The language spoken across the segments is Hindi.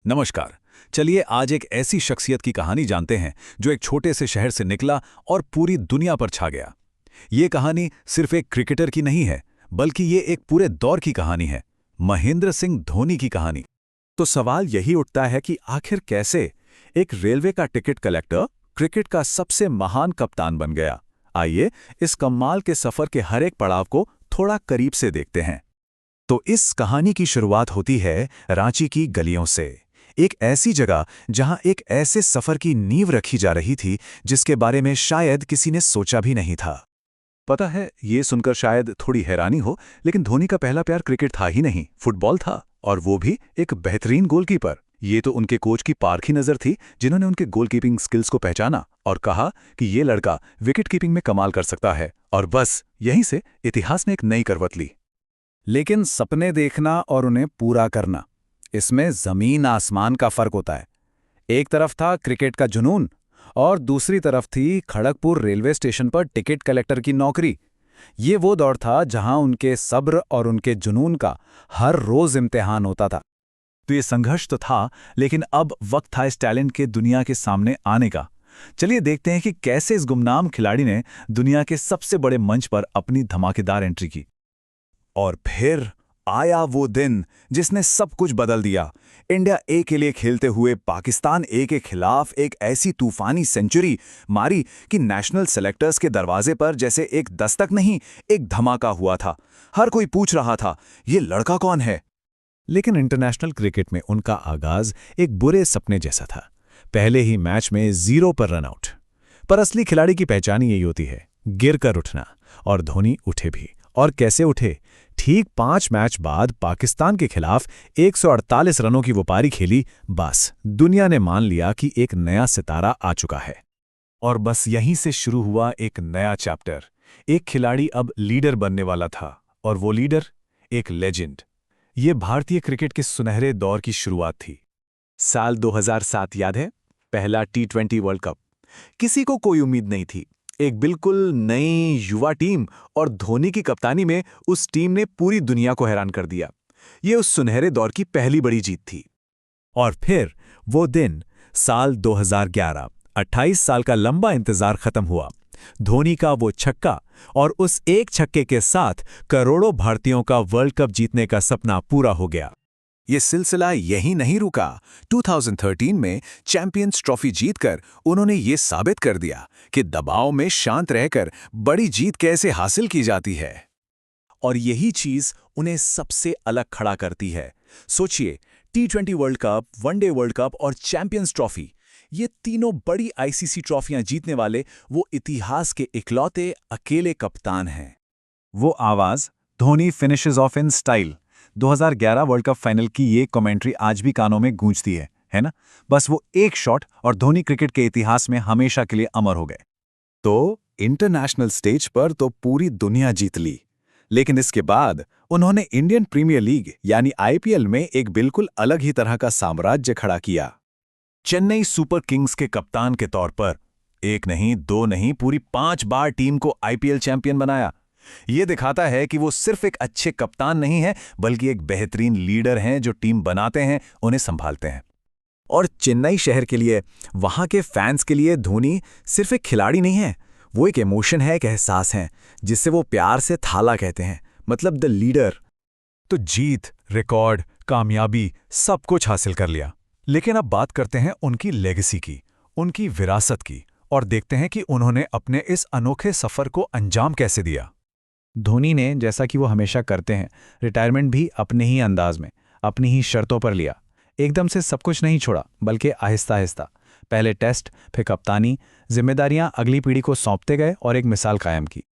नमस्कार। चलिए आज एक ऐसी शख्सियत की कहानी जानते हैं जो एक छोटे से शहर से निकला और पूरी दुनिया पर छा गया। ये कहानी सिर्फ एक क्रिकेटर की नहीं है, बल्कि ये एक पूरे दौर की कहानी है, महेंद्र सिंह धोनी की कहानी। तो सवाल यही उठता है कि आखिर कैसे एक रेलवे का टिकट कलेक्टर क्रिकेट का सबसे महान कप्तान बन गया। आइए इस कमाल के सफर के हर एक पड़ाव को थोड़ा करीब से देखते हैं। तो इस कहानी की शुरुआत होती है रांची की गलियों से, एक ऐसी जगह जहां एक ऐसे सफर की नींव रखी जा रही थी जिसके बारे में शायद किसी ने सोचा भी नहीं था। पता है, ये सुनकर शायद थोड़ी हैरानी हो, लेकिन धोनी का पहला प्यार क्रिकेट था ही नहीं, फुटबॉल था, और वो भी एक बेहतरीन गोलकीपर। ये तो उनके कोच की पारखी नजर थी, जिन्होंने उनके गोलकीपिंग स्किल्स को पहचाना और कहा कि ये लड़का विकेट कीपिंग में कमाल कर सकता है, और बस यहीं से इतिहास ने एक नई करवट ली। लेकिन सपने देखना और उन्हें पूरा करना, इसमें जमीन आसमान का फर्क होता है। एक तरफ था क्रिकेट का जुनून और दूसरी तरफ थी खड़गपुर रेलवे स्टेशन पर टिकट कलेक्टर की नौकरी। ये वो दौर था जहां उनके सब्र और उनके जुनून का हर रोज इम्तिहान होता था। तो ये संघर्ष तो था, लेकिन अब वक्त था इस टैलेंट के दुनिया के सामने आने का। चलिए देखते हैं कि कैसे इस गुमनाम खिलाड़ी ने दुनिया के सबसे बड़े मंच पर अपनी धमाकेदार एंट्री की। और फिर आया वो दिन जिसने सब कुछ बदल दिया। इंडिया ए के लिए खेलते हुए पाकिस्तान ए के खिलाफ एक ऐसी तूफानी सेंचुरी मारी कि नेशनल सेलेक्टर्स के दरवाजे पर जैसे एक दस्तक नहीं, एक धमाका हुआ था। हर कोई पूछ रहा था, ये लड़का कौन है? लेकिन इंटरनेशनल क्रिकेट में उनका आगाज एक बुरे सपने जैसा था। पहले ही मैच में 0 पर रन आउट। पर असली खिलाड़ी की पहचान यही होती है, गिर कर उठना। और धोनी उठे भी, और कैसे उठे। ठीक 5 मैच बाद पाकिस्तान के खिलाफ 148 रनों की वो पारी खेली। बस दुनिया ने मान लिया कि एक नया सितारा आ चुका है। और बस यहीं से शुरू हुआ एक नया चैप्टर। एक खिलाड़ी अब लीडर बनने वाला था, और वो लीडर एक लेजेंड। ये भारतीय क्रिकेट के सुनहरे दौर की शुरुआत थी। साल 2007 याद है, पहला T20 वर्ल्ड कप। किसी को कोई उम्मीद नहीं थी, एक बिल्कुल नई युवा टीम, और धोनी की कप्तानी में उस टीम ने पूरी दुनिया को हैरान कर दिया। ये उस सुनहरे दौर की पहली बड़ी जीत थी। और फिर वो दिन, साल 2011, 28 साल का लंबा इंतजार खत्म हुआ। धोनी का वो छक्का, और उस एक छक्के के साथ करोड़ों भारतीयों का वर्ल्ड कप जीतने का सपना पूरा हो गया। ये सिलसिला यहीं नहीं रुका। 2013 में चैंपियंस ट्रॉफी जीतकर उन्होंने ये साबित कर दिया कि दबाव में शांत रहकर बड़ी जीत कैसे हासिल की जाती है। और यही चीज उन्हें सबसे अलग खड़ा करती है। सोचिए, T20 world cup, one day world cup और चैंपियंस ट्रॉफी, ये तीनों बड़ी ICC ट्रॉफियां जीतने वाले वो इतिहास के इकलौते अकेले कप्तान हैं। वो आवाज, Dhoni finishes of in style, 2011 world cup final की ये कमेंट्री आज भी कानों में गूंजती है ना? बस वो एक शॉट और धोनी क्रिकेट के इतिहास में हमेशा के लिए अमर हो गए। तो इंटरनेशनल स्टेज पर तो पूरी दुनिया जीत ली, लेकिन इसके बाद उन्होंने इंडियन प्रीमियर लीग यानी IPL में एक बिल्कुल अलग ही तरह का साम्राज्य खड़ा किया। चेन्नई सुपर किंग्स के कप्तान के तौर पर एक नहीं, दो नहीं, पूरी 5 बार टीम को IPL चैंपियन बनाया। ये दिखाता है कि वो सिर्फ एक अच्छे कप्तान नहीं है, बल्कि एक बेहतरीन लीडर हैं जो टीम बनाते हैं, उन्हें संभालते हैं। और चेन्नई शहर के लिए, वहां के फैंस के लिए धोनी सिर्फ एक खिलाड़ी नहीं है, वो एक इमोशन है, एक एहसास है, जिससे वो प्यार से थाला कहते हैं, मतलब द लीडर। तो जीत, रिकॉर्ड, कामयाबी, सब कुछ हासिल कर लिया। लेकिन अब बात करते हैं उनकी लेगेसी की, उनकी विरासत की, और देखते हैं कि उन्होंने अपने इस अनोखे सफर को अंजाम कैसे दिया। धोनी ने, जैसा कि वो हमेशा करते हैं, रिटायरमेंट भी अपने ही अंदाज में, अपनी ही शर्तों पर लिया। एकदम से सब कुछ नहीं छोड़ा, बल्कि आहिस्ता आहिस्ता। पहले टेस्ट, फिर कप्तानी, जिम्मेदारियां अगली पीढ़ी को सौंपते गए और एक मिसाल कायम की।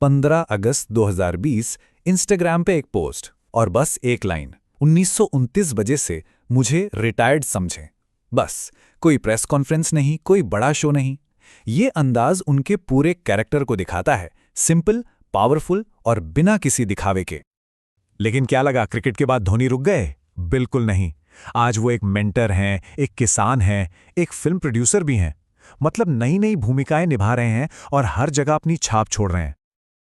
15 अगस्त 2020, इंस्टाग्राम पे एक पोस्ट, और बस एक लाइन, 1929 बजे से मुझे रिटायर्ड समझें। बस, कोई प्रेस कॉन्फ्रेंस नहीं, कोई बड़ा शो नहीं। ये अंदाज उनके पूरे कैरेक्टर को दिखाता है, सिंपल, पावरफुल और बिना किसी दिखावे के। लेकिन क्या लगा क्रिकेट के बाद धोनी रुक गए? बिल्कुल नहीं। आज वो एक मेंटर हैं, एक किसान हैं, एक फिल्म प्रोड्यूसर भी हैं। मतलब नई नई भूमिकाएं निभा रहे हैं और हर जगह अपनी छाप छोड़ रहे हैं।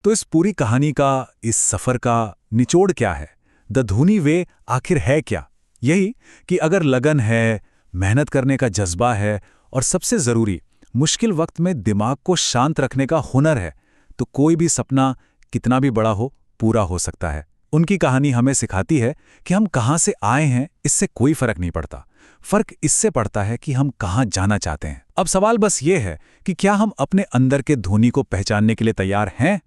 तो इस पूरी कहानी का, इस सफर का निचोड़ क्या है? द धोनी वे आखिर है क्या? यही कि अगर लगन है, मेहनत करने का जज्बा है और सबसे ज़रूरी मुश्किल वक्त में दिमाग को शांत रखने का हुनर है, तो कोई भी सपना कितना भी बड़ा हो पूरा हो सकता है। उनकी कहानी हमें सिखाती है कि हम कहाँ से आए हैं इससे कोई फर्क नहीं पड़ता। फर्क इससे पड़ता है कि हम कहाँ जाना चाहते हैं। अब सवाल बस ये है कि क्या हम अपने अंदर के धोनी को पहचानने के लिए तैयार हैं?